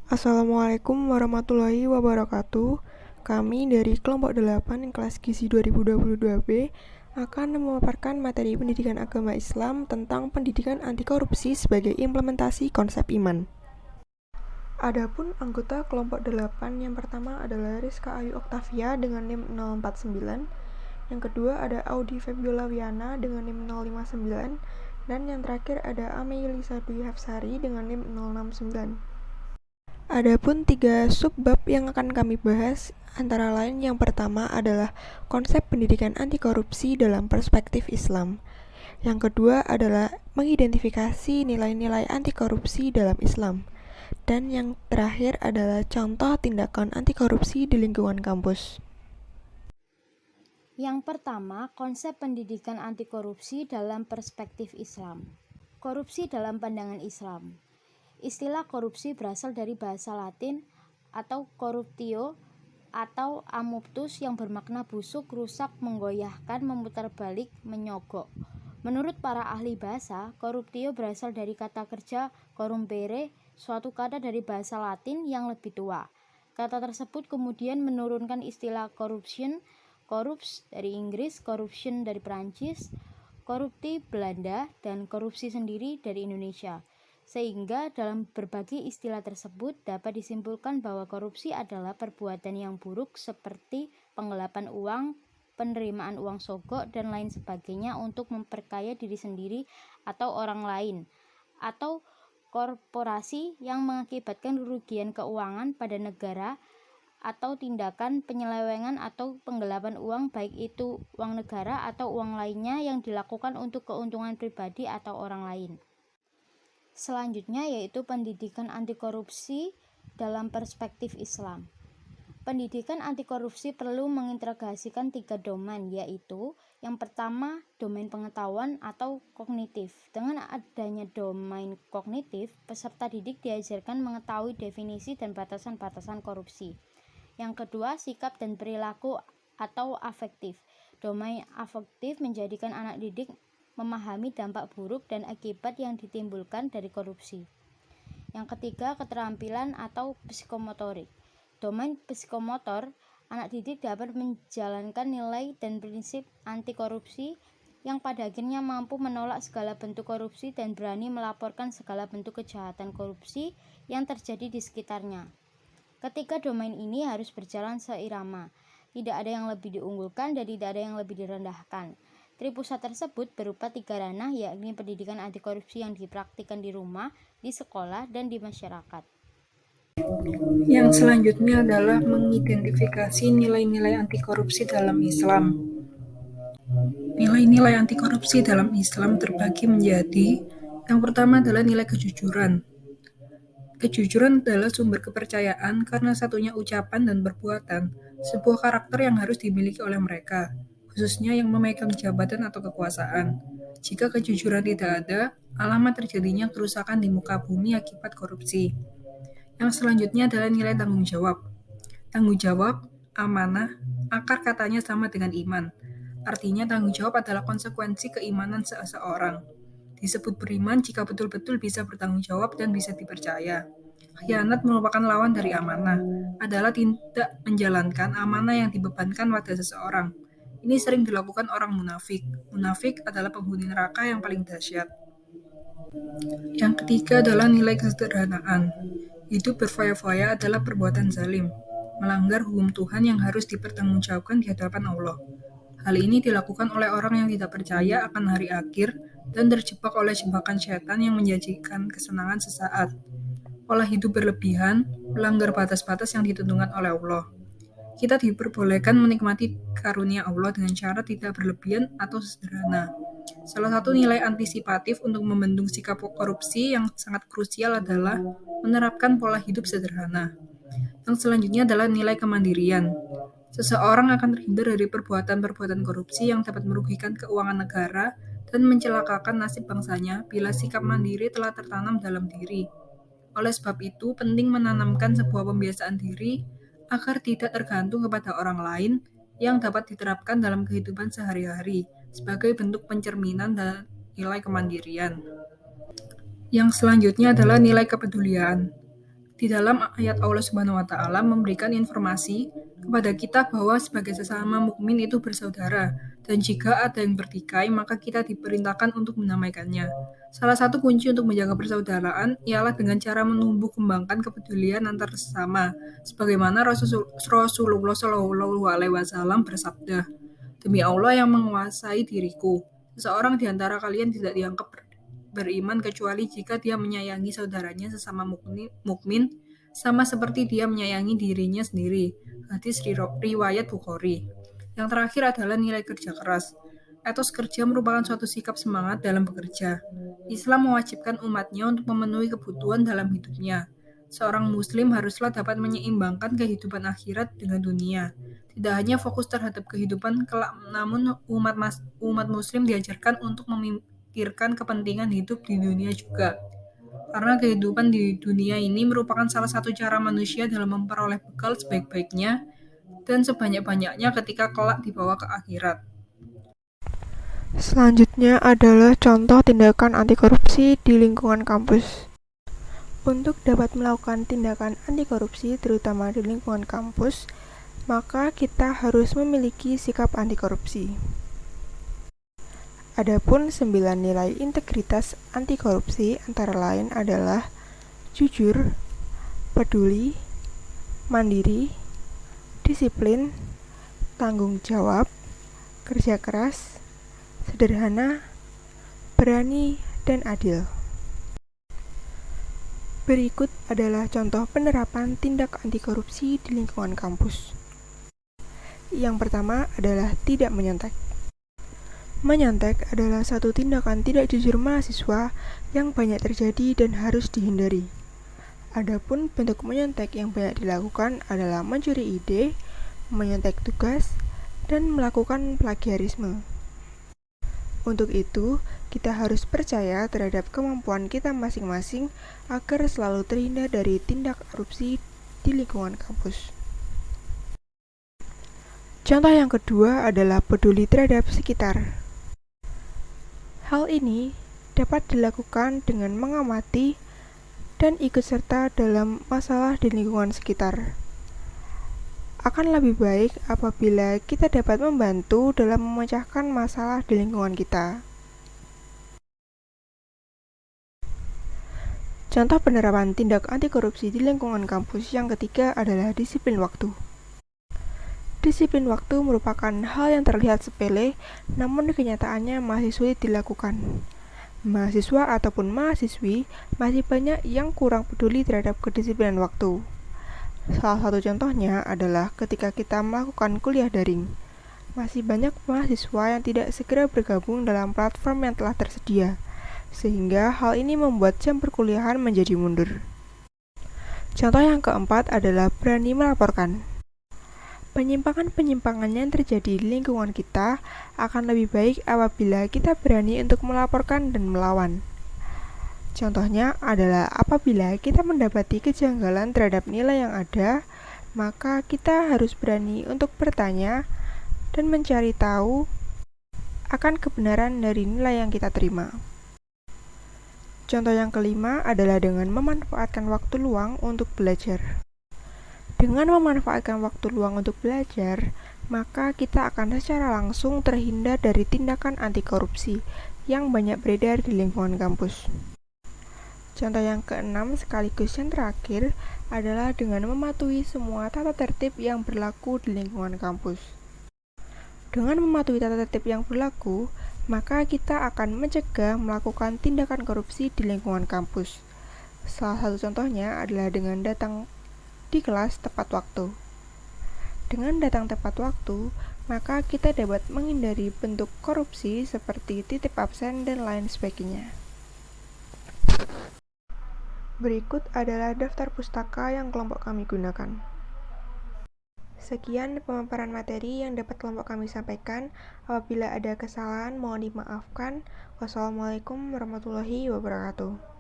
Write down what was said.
Assalamualaikum warahmatullahi wabarakatuh. Kami dari kelompok 8 kelas gizi 2022B akan memaparkan materi pendidikan agama Islam tentang pendidikan anti korupsi sebagai implementasi konsep iman. Adapun anggota kelompok 8 yang pertama adalah Rizka Ayu Oktavia dengan NIM 049, yang kedua ada Audi Febiola Wiana dengan NIM 059, dan yang terakhir ada Ameilisa Dwi Hafsari dengan NIM 069. Adapun 3 subbab yang akan kami bahas antara lain yang pertama adalah konsep pendidikan anti korupsi dalam perspektif Islam. Yang kedua adalah mengidentifikasi nilai-nilai anti korupsi dalam Islam. Dan yang terakhir adalah contoh tindakan anti korupsi di lingkungan kampus. Yang pertama, konsep pendidikan anti korupsi dalam perspektif Islam. Korupsi dalam pandangan Islam. Istilah korupsi berasal dari bahasa Latin atau corruptio atau amuptus yang bermakna busuk, rusak, menggoyahkan, memutar balik, menyogok. Menurut para ahli bahasa, corruptio berasal dari kata kerja corrumpere, suatu kata dari bahasa Latin yang lebih tua. Kata tersebut kemudian menurunkan istilah corruption, corrups dari Inggris, corruption dari Perancis, korupti Belanda, dan korupsi sendiri dari Indonesia. Sehingga dalam berbagai istilah tersebut dapat disimpulkan bahwa korupsi adalah perbuatan yang buruk seperti penggelapan uang, penerimaan uang sogok, dan lain sebagainya untuk memperkaya diri sendiri atau orang lain, atau korporasi yang mengakibatkan kerugian keuangan pada negara, atau tindakan penyelewengan atau penggelapan uang baik itu uang negara atau uang lainnya yang dilakukan untuk keuntungan pribadi atau orang lain. Selanjutnya yaitu pendidikan anti korupsi dalam perspektif Islam. Pendidikan anti korupsi perlu mengintegrasikan 3 domain, yaitu yang pertama domain pengetahuan atau kognitif. Dengan adanya domain kognitif, peserta didik diajarkan mengetahui definisi dan batasan-batasan korupsi. Yang kedua, sikap dan perilaku atau afektif. Domain afektif menjadikan anak didik memahami dampak buruk dan akibat yang ditimbulkan dari korupsi. Yang ketiga, keterampilan atau psikomotorik. Domain psikomotor, anak didik dapat menjalankan nilai dan prinsip anti korupsi yang pada akhirnya mampu menolak segala bentuk korupsi dan berani melaporkan segala bentuk kejahatan korupsi yang terjadi di sekitarnya. Ketiga domain ini harus berjalan seirama. Tidak ada yang lebih diunggulkan dan tidak ada yang lebih direndahkan. Tripusat tersebut berupa 3 ranah, yakni pendidikan anti korupsi yang dipraktikkan di rumah, di sekolah, dan di masyarakat. Yang selanjutnya adalah mengidentifikasi nilai-nilai anti korupsi dalam Islam. Nilai-nilai anti korupsi dalam Islam terbagi menjadi yang pertama adalah nilai kejujuran. Kejujuran adalah sumber kepercayaan karena satunya ucapan dan perbuatan, sebuah karakter yang harus dimiliki oleh mereka, khususnya yang memegang jabatan atau kekuasaan. Jika kejujuran tidak ada, alamat terjadinya kerusakan di muka bumi akibat korupsi. Yang selanjutnya adalah nilai tanggung jawab. Tanggung jawab, amanah, akar katanya sama dengan iman. Artinya tanggung jawab adalah konsekuensi keimanan seseorang. Disebut beriman jika betul-betul bisa bertanggung jawab dan bisa dipercaya. Khianat merupakan lawan dari amanah, adalah tidak menjalankan amanah yang dibebankan pada seseorang. Ini sering dilakukan orang munafik. Munafik adalah penghuni neraka yang paling dahsyat. Yang ketiga adalah nilai kesederhanaan. Hidup berfoya-foya adalah perbuatan zalim, melanggar hukum Tuhan yang harus dipertanggungjawabkan di hadapan Allah. Hal ini dilakukan oleh orang yang tidak percaya akan hari akhir dan terjebak oleh jebakan setan yang menjanjikan kesenangan sesaat. Pola hidup berlebihan, melanggar batas-batas yang ditentukan oleh Allah. Kita diperbolehkan menikmati karunia Allah dengan cara tidak berlebihan atau sederhana. Salah satu nilai antisipatif untuk membendung sikap korupsi yang sangat krusial adalah menerapkan pola hidup sederhana. Yang selanjutnya adalah nilai kemandirian. Seseorang akan terhindar dari perbuatan-perbuatan korupsi yang dapat merugikan keuangan negara dan mencelakakan nasib bangsanya bila sikap mandiri telah tertanam dalam diri. Oleh sebab itu, penting menanamkan sebuah pembiasaan diri agar tidak tergantung kepada orang lain yang dapat diterapkan dalam kehidupan sehari-hari sebagai bentuk pencerminan dan nilai kemandirian. Yang selanjutnya adalah nilai kepedulian. Di dalam ayat Allah Subhanahu wa taala memberikan informasi kepada kita bahwa sebagai sesama mukmin itu bersaudara, dan jika ada yang bertikai maka kita diperintahkan untuk menamaikannya. Salah satu kunci untuk menjaga persaudaraan ialah dengan cara menumbuh kembangkan kepedulian antar sesama, sebagaimana Rasulullah Shallallahu Alaihi Wasallam bersabda, "Demi Allah yang menguasai diriku, seseorang di antara kalian tidak dianggap beriman kecuali jika dia menyayangi saudaranya sesama mukmin sama seperti dia menyayangi dirinya sendiri." Hadis riwayat Bukhari. Yang terakhir adalah nilai kerja keras. Etos kerja merupakan suatu sikap semangat dalam bekerja. Islam mewajibkan umatnya untuk memenuhi kebutuhan dalam hidupnya. Seorang muslim haruslah dapat menyeimbangkan kehidupan akhirat dengan dunia. Tidak hanya fokus terhadap kehidupan kelak, namun umat muslim diajarkan untuk memikirkan kepentingan hidup di dunia juga. Karena kehidupan di dunia ini merupakan salah satu cara manusia dalam memperoleh bekal sebaik-baiknya dan sebanyak-banyaknya ketika kelak dibawa ke akhirat. Selanjutnya adalah contoh tindakan anti korupsi di lingkungan kampus. Untuk dapat melakukan tindakan anti korupsi terutama di lingkungan kampus, maka kita harus memiliki sikap anti korupsi. Adapun 9 nilai integritas anti korupsi antara lain adalah jujur, peduli, mandiri, disiplin, tanggung jawab, kerja keras, sederhana, berani, dan adil. Berikut adalah contoh penerapan tindak anti korupsi di lingkungan kampus. Yang pertama adalah tidak menyontek. Menyontek adalah satu tindakan tidak jujur mahasiswa yang banyak terjadi dan harus dihindari. Adapun bentuk menyontek yang banyak dilakukan adalah mencuri ide, menyontek tugas, dan melakukan plagiarisme. Untuk itu, kita harus percaya terhadap kemampuan kita masing-masing agar selalu terhindar dari tindak korupsi di lingkungan kampus. Contoh yang kedua adalah peduli terhadap sekitar. Hal ini dapat dilakukan dengan mengamati dan ikut serta dalam masalah di lingkungan sekitar. Akan lebih baik apabila kita dapat membantu dalam memecahkan masalah di lingkungan kita. Contoh penerapan tindak anti korupsi di lingkungan kampus yang ketiga adalah disiplin waktu. Disiplin waktu merupakan hal yang terlihat sepele, namun kenyataannya masih sulit dilakukan. Mahasiswa ataupun mahasiswi masih banyak yang kurang peduli terhadap kedisiplinan waktu. Salah satu contohnya adalah ketika kita melakukan kuliah daring. Masih banyak mahasiswa yang tidak segera bergabung dalam platform yang telah tersedia, sehingga hal ini membuat jam perkuliahan menjadi mundur. Contoh yang keempat adalah berani melaporkan. Penyimpangan-penyimpangan yang terjadi di lingkungan kita akan lebih baik apabila kita berani untuk melaporkan dan melawan. Contohnya adalah apabila kita mendapati kejanggalan terhadap nilai yang ada, maka kita harus berani untuk bertanya dan mencari tahu akan kebenaran dari nilai yang kita terima. Contoh yang kelima adalah dengan memanfaatkan waktu luang untuk belajar. Dengan memanfaatkan waktu luang untuk belajar, maka kita akan secara langsung terhindar dari tindakan anti korupsi yang banyak beredar di lingkungan kampus. Contoh yang keenam sekaligus yang terakhir adalah dengan mematuhi semua tata tertib yang berlaku di lingkungan kampus. Dengan mematuhi tata tertib yang berlaku, maka kita akan mencegah melakukan tindakan korupsi di lingkungan kampus. Salah satu contohnya adalah dengan datang di kelas tepat waktu. Dengan datang tepat waktu, maka kita dapat menghindari bentuk korupsi seperti titip absen dan lain sebagainya. Berikut adalah daftar pustaka yang kelompok kami gunakan. Sekian pemaparan materi yang dapat kelompok kami sampaikan. Apabila ada kesalahan, mohon dimaafkan. Wassalamualaikum warahmatullahi wabarakatuh.